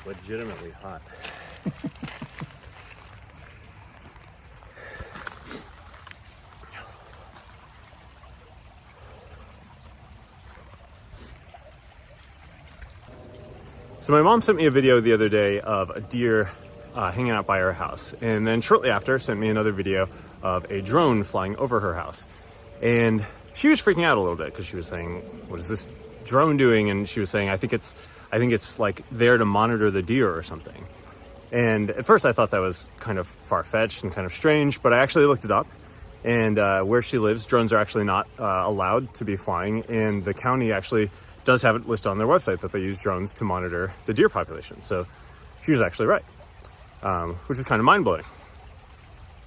legitimately hot. So my mom sent me a video the other day of a deer hanging out by her house, and then shortly after sent me another video of a drone flying over her house. And she was freaking out a little bit because she was saying, "What is this drone doing?" And she was saying, "I think it's like there to monitor the deer or something." And at first I thought that was kind of far-fetched and kind of strange, but I actually looked it up. And where she lives, drones are actually not allowed to be flying, and the county actually does have it listed on their website that they use drones to monitor the deer population. So she was actually right, which is kind of mind-blowing.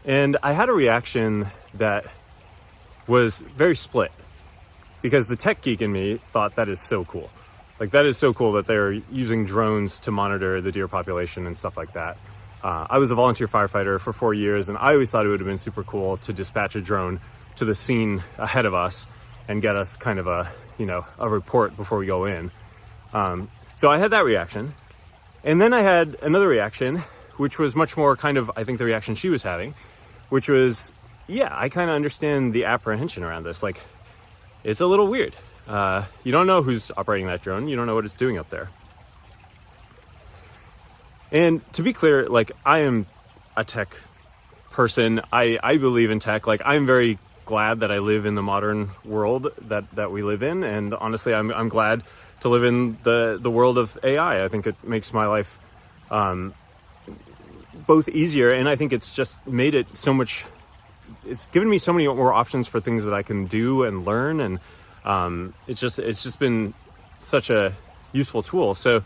And I had a reaction that was very split, because the tech geek in me thought that is so cool. Like, that is so cool that they're using drones to monitor the deer population and stuff like that. I was a volunteer firefighter for 4 years, and I always thought it would have been super cool to dispatch a drone to the scene ahead of us and get us kind of a report before we go in. So I had that reaction. And then I had another reaction, which was much more kind of, I think, the reaction she was having, which was, yeah, I kind of understand the apprehension around this. Like, it's a little weird. You don't know who's operating that drone. You don't know what it's doing up there. And to be clear, like, I am a tech person. I believe in tech. Like, I'm very glad that I live in the modern world that we live in. And honestly, I'm glad to live in the world of AI. I think it makes my life both easier, and I think it's just made it so much, it's given me so many more options for things that I can do and learn. And it's just been such a useful tool. So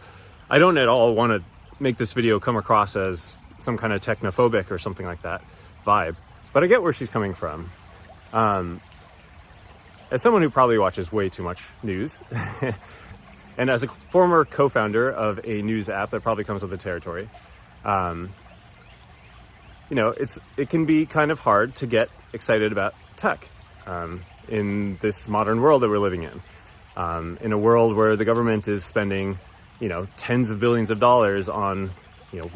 I don't at all want to make this video come across as some kind of technophobic or something like that vibe, but I get where she's coming from. As someone who probably watches way too much news, and as a former co-founder of a news app that probably comes with the territory, it can be kind of hard to get excited about tech in this modern world that we're living in a world where the government is spending, tens of billions of dollars on,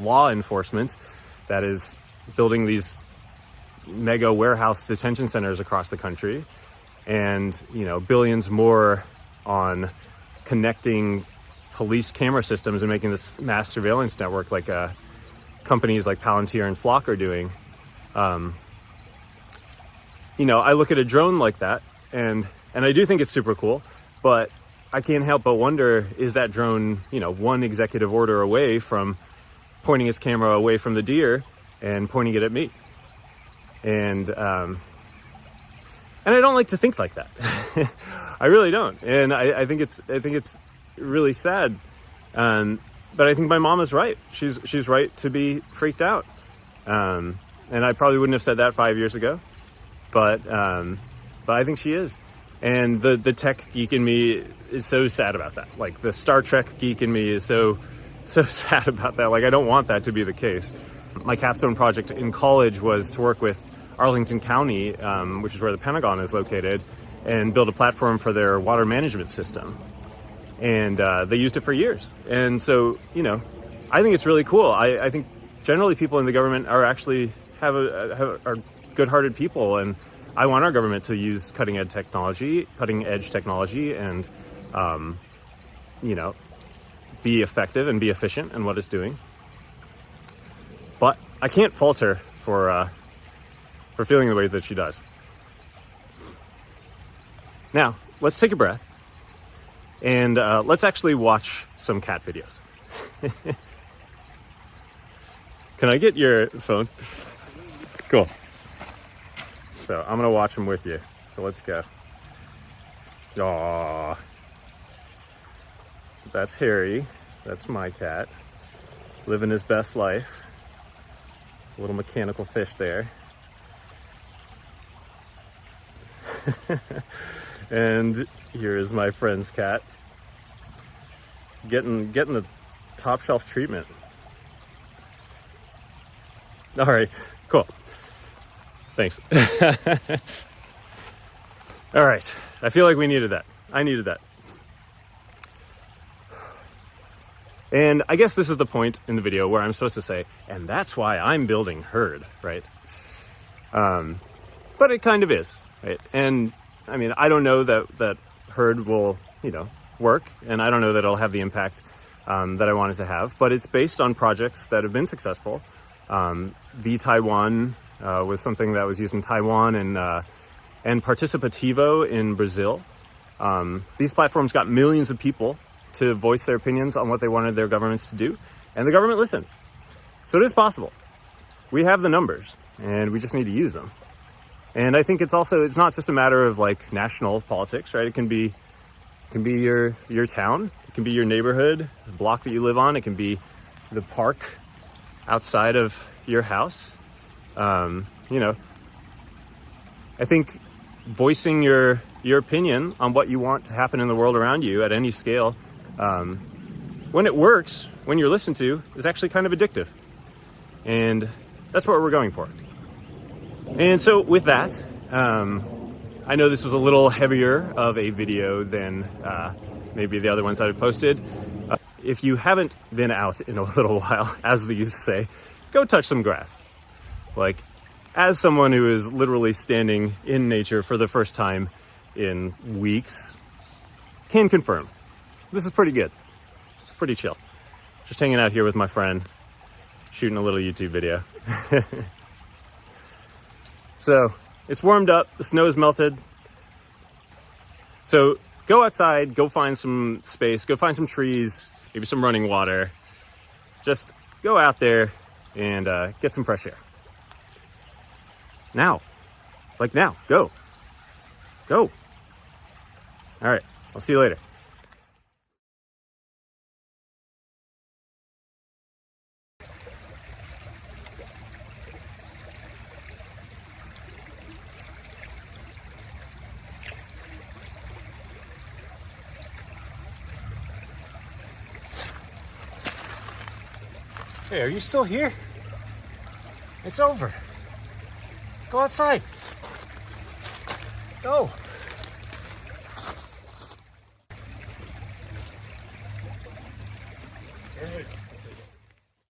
law enforcement that is building these mega warehouse detention centers across the country, and billions more on connecting police camera systems and making this mass surveillance network like companies like Palantir and Flock are doing. I look at a drone like that, and I do think it's super cool, but I can't help but wonder, is that drone one executive order away from pointing its camera away from the deer and pointing it at me? And I don't like to think like that. I really don't. And I think it's really sad. But I think my mom is right. She's right to be freaked out. And I probably wouldn't have said that 5 years ago, but I think she is. And the tech geek in me is so sad about that. Like, the Star Trek geek in me is so sad about that. Like, I don't want that to be the case. My capstone project in college was to work with Arlington County, which is where the Pentagon is located, and build a platform for their water management system. And they used it for years. And so, I think it's really cool. I think generally people in the government are actually are good-hearted people, and I want our government to use cutting-edge technology, and be effective and be efficient in what it's doing. But I can't fault her for feeling the way that she does. Now, let's take a breath, and let's actually watch some cat videos. Can I get your phone? Cool. So I'm gonna watch them with you. So let's go. Aww. That's Harry. That's my cat. Living his best life. A little mechanical fish there. And here is my friend's cat. Getting the top shelf treatment. All right, cool. Thanks. All right, I feel like we needed that. I needed that. And I guess this is the point in the video where I'm supposed to say, and that's why I'm building Herd, right? But it kind of is, right? And I mean, I don't know that Herd will, work, and I don't know that it'll have the impact that I want it to have, but it's based on projects that have been successful. vTaiwan was something that was used in Taiwan, and Participativo in Brazil. These platforms got millions of people to voice their opinions on what they wanted their governments to do, and the government listened. So it is possible. We have the numbers, and we just need to use them. And I think it's not just a matter of like national politics, right? It can be your town, it can be your neighborhood, the block that you live on, it can be the park outside of your house. I think voicing your opinion on what you want to happen in the world around you at any scale, when it works, when you're listened to, is actually kind of addictive. And that's what we're going for. And so with that, I know this was a little heavier of a video than maybe the other ones that I posted. If you haven't been out in a little while, as the youth say, go touch some grass. Like, as someone who is literally standing in nature for the first time in weeks, can confirm, this is pretty good. It's pretty chill. Just hanging out here with my friend, shooting a little YouTube video. So it's warmed up, the snow's melted. So go outside, go find some space, go find some trees, maybe some running water. Just go out there and get some fresh air. Now, go. Go. All right, I'll see you later. Hey, are you still here? It's over. Go outside. Go.